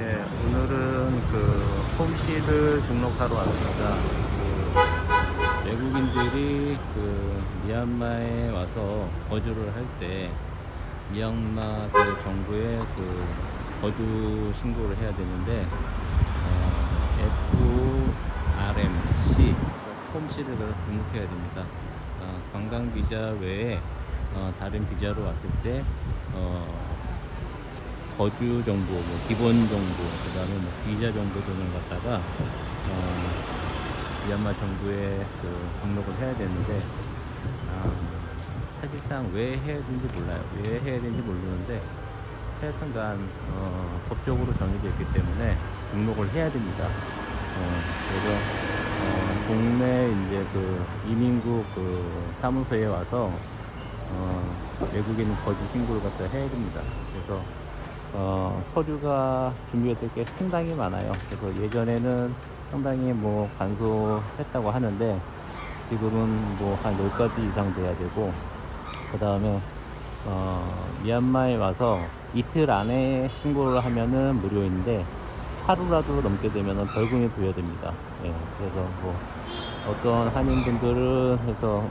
예, 오늘은 홈시를 등록하러 왔습니다. 외국인들이 미얀마에 와서 거주를 할 때 미얀마 정부에 거주 신고를 해야 되는데 FRMC 홈시를 등록해야 됩니다. 관광 비자 외에 다른 비자로 왔을 때 거주 정보, 기본 정보, 그 다음에 비자 정보 등을 갖다가 미얀마 정부에 등록을 해야 되는데 사실상 왜 해야 되는지 몰라요. 왜 해야 되는지 모르는데 하여튼간 법적으로 정해져 있기 때문에 등록을 해야 됩니다. 그래서 동네 이제 이민국 사무소에 와서 외국인 거주 신고를 갖다 해야 됩니다. 그래서 서류가 준비가 될 게 상당히 많아요. 그래서 예전에는 상당히 간소했다고 하는데 지금은 한 10가지 이상 돼야 되고, 그 다음에 미얀마에 와서 이틀 안에 신고를 하면은 무료인데 하루라도 넘게 되면은 벌금이 부여됩니다. 예, 그래서 어떤 한인분들은 해서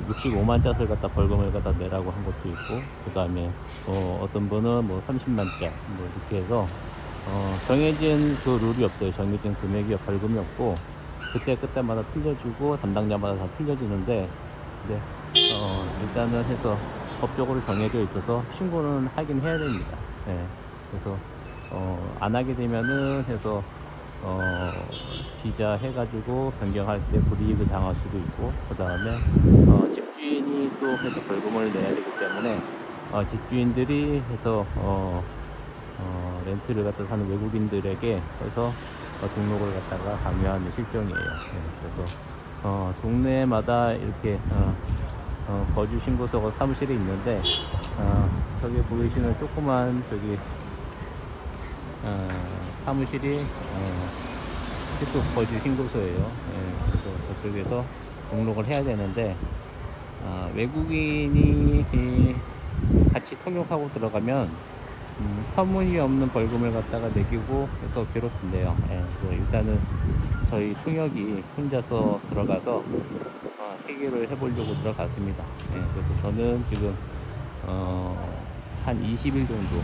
65만 잣을 갖다 벌금을 갖다 내라고 한 것도 있고, 그 다음에 어떤 분은 30만 잣 이렇게 해서 정해진 룰이 없어요. 정해진 금액이 벌금이 없고 그때마다 틀려주고 담당자마다 다 틀려주는데, 근데 일단은 해서 법적으로 정해져 있어서 신고는 하긴 해야 됩니다. 예, 그래서 안 하게 되면은 해서 비자 해가지고 변경할 때 불이익을 당할 수도 있고, 그 다음에 집주인이 또 해서 벌금을 내야 되기 때문에 집주인들이 해서 렌트를 갖다 사는 외국인들에게 해서 등록을 갖다가 강요하는 실정이에요. 네, 그래서 동네마다 이렇게 거주 신고서가 사무실이 있는데 저기 보이시는 조그만 사무실이 특수 거주 신고소예요. 예, 그래서 저쪽에서 등록을 해야 되는데 외국인이 같이 통역하고 들어가면 터무니없는 벌금을 갖다가 매기고 해서 괴롭힌대요. 예, 그래서 일단은 저희 통역이 혼자서 들어가서 해결을 해보려고 들어갔습니다. 예, 그래서 저는 지금 한 20일 정도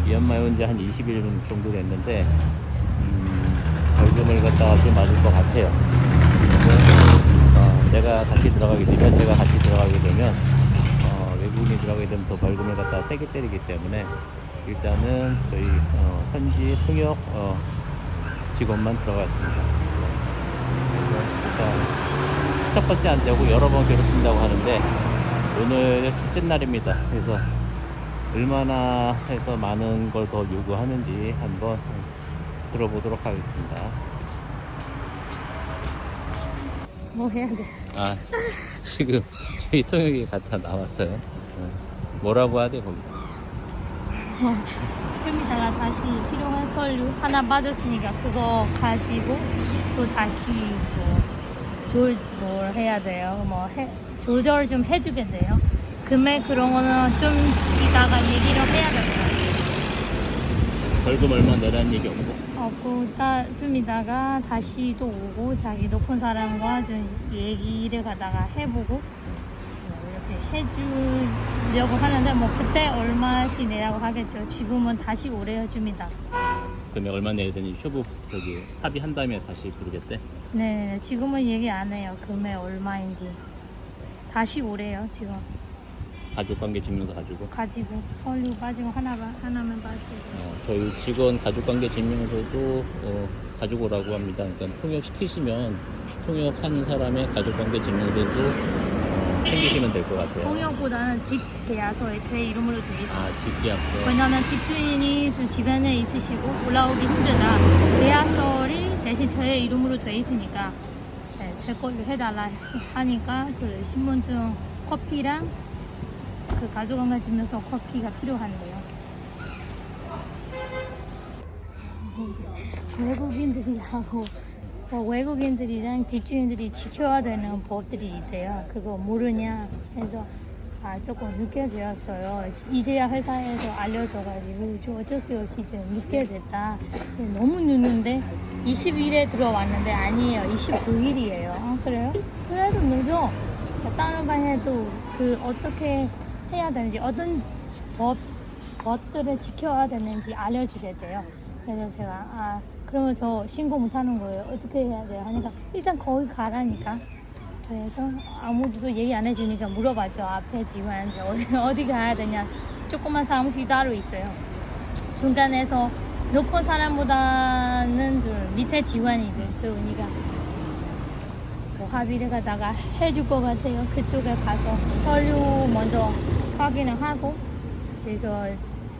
미얀마에 온 지 한 20일 정도 됐는데 벌금을 갖다가 좀 맞을 것 같아요. 그래서 제가 같이 들어가게 되면 외국인이 들어가게 되면 더 벌금을 갖다가 세게 때리기 때문에 일단은 저희 현지 통역 직원만 들어갔습니다. 그래서 일단 첫 번째 안 되고 여러 번 괴롭힌다고 하는데 오늘 첫째 날입니다. 그래서 얼마나 해서 많은 걸 더 요구하는지 한번 들어보도록 하겠습니다. 뭐 해야 돼? 지금 저희 통역이 갖다 나왔어요. 뭐라고 하대 거기서? 좀 이따가 다시 필요한 서류 하나 받았으니까 그거 가지고 또 다시 뭘 해야 돼요? 조절 좀 해주겠네요. 금액 그런 거는 좀 이따가 얘기를 해야 돼요. 벌금 얼마 내라는 얘기 없고? 좀 이따가 다시 또 오고 자기 높은 사람과 좀 얘기를 가다가 해보고 이렇게 해주려고 하는데 그때 얼마씩 내라고 하겠죠. 지금은 다시 오래 해줍니다. 금액 얼마 내야 되니 합의한 다음에 다시 부르겠대? 네, 지금은 얘기 안 해요. 금액 얼마인지. 다시 오래요 지금. 가족관계 증명서 가지고 서류 가지고 하나만 가지고. 저희 직원 가족관계 증명서도 가지고 오라고 합니다. 그러니까 통역시키시면 통역하는 사람의 가족관계 증명서도 챙기시면 될 것 같아요. 통역보다는 집 계약서에 제 이름으로 돼 있어요. 집 계약서. 왜냐면 집주인이 좀 주변에 있으시고 올라오기 힘들다. 계약서를 대신 제 이름으로 돼 있으니까 제 걸로 해달라 하니까 신분증 커피랑 가족관계 증명서 커피가 필요한데요. 외국인들이랑 집주인들이 지켜야 되는 법들이 있대요. 그거 모르냐 해서 조금 늦게 되었어요. 이제야 회사에서 알려줘가지고 좀 어쩔 수 없이 이제 늦게 됐다. 너무 늦는데 20일에 들어왔는데 아니에요. 29일이에요. 그래요? 그래도 늦어. 다른 반에도 그 어떻게 해야 되는지 어떤 법들을 지켜야 되는지 알려주겠대요. 그래서 제가 그러면 저 신고 못하는 거예요. 어떻게 해야 돼요? 하니까 일단 거기 가라니까. 그래서 아무도 얘기 안 해주니까 물어봤죠. 앞에 직원한테 어디 가야 되냐. 조그만 사무실 따로 있어요. 중간에서 높은 사람보다는 그 밑에 직원이들 그러니까 뭐 합의를 갖다가 해줄 것 같아요. 그쪽에 가서 서류 먼저 확인을 하고 그래서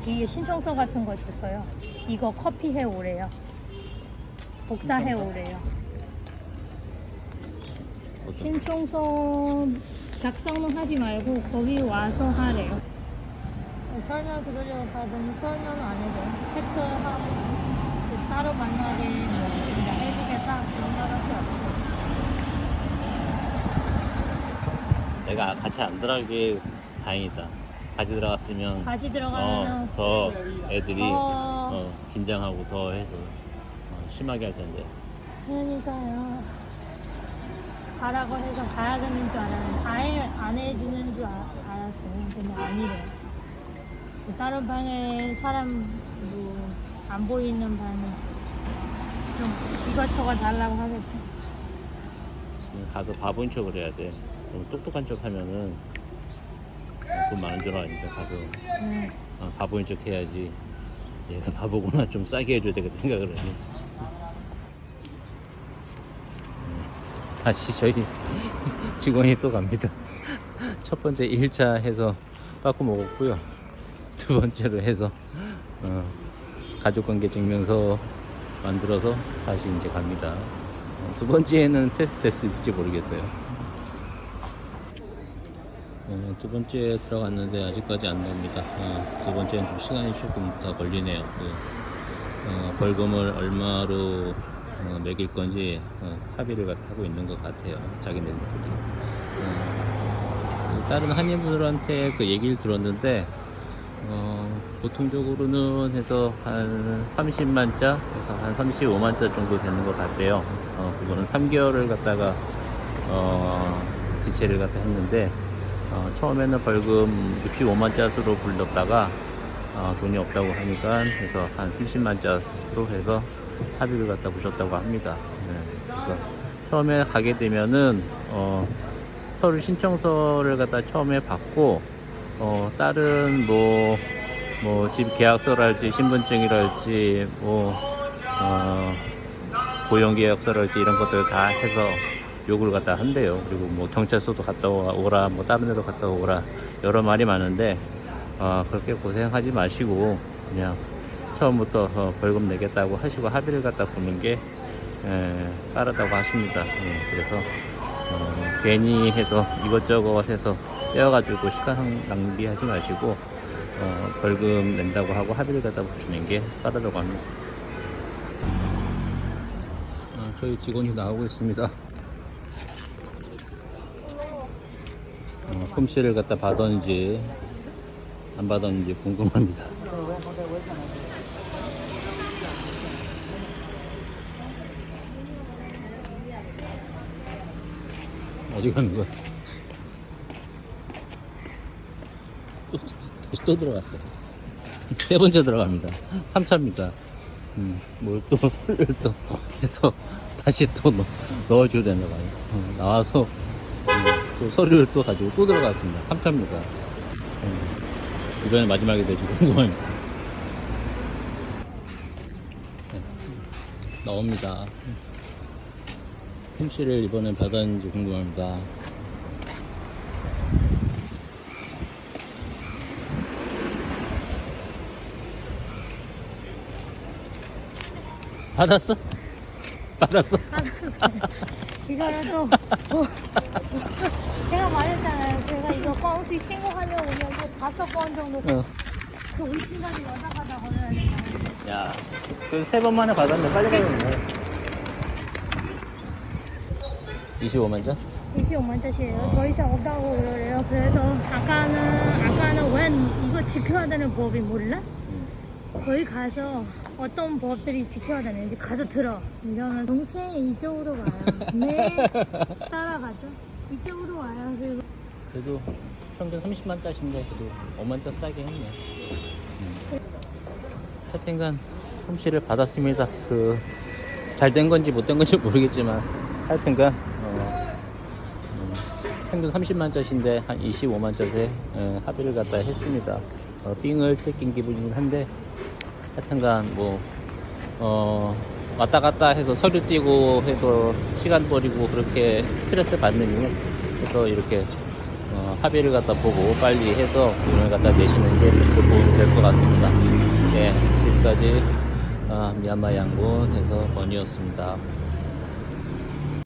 이 신청서 같은 거 줬어요. 이거 커피해 오래요. 복사해 오래요. 신청서 작성은 하지 말고 거기 와서 하래요. 설명 들으려고 하더니 설명은 안 해줘요. 체크하고 따로 만나게 그냥 해주겠다 그런 말밖에 없어요. 내가 같이 안 들어가길 다행이다. 같이 들어갔으면 같이 들어가면 더 애들이 더 긴장하고 더 해서 심하게 할 텐데. 그러니까요. 가라고 해서 가야 되는 줄 알았는데 아예 안 해주는 줄 알았어요. 근데 아니래요. 다른 방에 사람 뭐 안 보이는 방에 좀 이것저것 달라고 하겠죠. 가서 바보인 척을 해야 돼. 좀 똑똑한 척 하면은 돈 많은 줄 아니까 가서 바보인 척 해야지. 얘가 바보구나 좀 싸게 해줘야 되겠다 생각을 하지. 다시 저희 직원이 또 갑니다. 첫 번째 1차 해서 빠꾸 먹었고요. 두 번째로 해서 가족관계 증명서 만들어서 다시 이제 갑니다. 두 번째는 패스될 수 있을지 모르겠어요. 두 번째 들어갔는데 아직까지 안 나옵니다. 두 번째는 좀 시간이 조금 더 걸리네요. 벌금을 얼마로 매길 건지 합의를 하고 있는 것 같아요. 자기네들끼리. 다른 한인분들한테 그 얘기를 들었는데 보통적으로는 해서 한 30만자 해서 한 35만자 정도 되는 것 같대요. 그거는 3개월을 갖다가 지체를 갖다 했는데 처음에는 벌금 65만자수로 불렀다가 돈이 없다고 하니까 해서 한 30만자수로 해서 합의를 갖다 보셨다고 합니다. 그래서 처음에 가게 되면은 서류 신청서를 갖다 처음에 받고 다른 뭐 집 계약서랄지 신분증이랄지 고용계약서랄지 이런 것들 다 해서 요구를 갖다 한대요. 그리고 뭐 경찰서도 갔다 오라 뭐 다른 데도 갔다 오라 여러 말이 많은데 그렇게 고생하지 마시고 그냥 처음부터 벌금 내겠다고 하시고 합의를 갖다 보는 게 빠르다고 하십니다. 그래서 괜히 해서 이것저것 해서 떼어가지고 시간 낭비하지 마시고 벌금 낸다고 하고 합의를 갖다 보시는 게 빠르다고 합니다. 저희 직원이 나오고 있습니다. 폼씨를 갖다 받았는지 안 받았는지 궁금합니다. 어디 가는 거야? 다시 또 들어갔어요. 세 번째 들어갑니다. 3차입니다. 뭘 또 소리를 또 해서 다시 또 넣어줘야 되나 봐요. 나와서 또 서류를 또 가지고 또 들어갔습니다. 3차입니다. 이번에 마지막이 될지 궁금합니다. 나옵니다. 홈씨를 이번에 받았는지 궁금합니다. 받았어? 받았어? 이거는 또 제가 말했잖아요. 제가 이거 뻥튀 신고하려고 여기 5번 정도 그 위치까지 왔다 갔다 걸어야 돼. 야, 그 3번 만에 받았는데 빨리 가겠네. 25만 자? 25만 짜리예요. 더 이상 없다고 그래요. 그래서 아까는 왜 이거 지켜야 되는 법이 몰라? 거기 가서 어떤 법들이 지켜야 되는지 가서 들어. 이러면 동생 이쪽으로 와요. 네, 따라가죠. 이쪽으로 와요. 그리고 그래도 평균 30만 짜리인데 그래도 5만 짜 싸게 했네. 하여튼간 솜씨를 받았습니다. 잘 된 건지 못 된 건지 모르겠지만 하여튼간 평균 30만 짜리인데 한 25만 짜리에 합의를 갖다 했습니다. 삥을 뜯긴 기분이긴 한데 하여튼간 뭐 왔다 갔다 해서 서류 띄고 해서 시간 버리고 그렇게 스트레스 받는 이유 그래서 이렇게 합의를 갖다 보고 빨리 해서 돈을 갖다 내시는 게 도움이 될 것 같습니다. 네, 지금까지 미얀마 양곤에서 번이었습니다.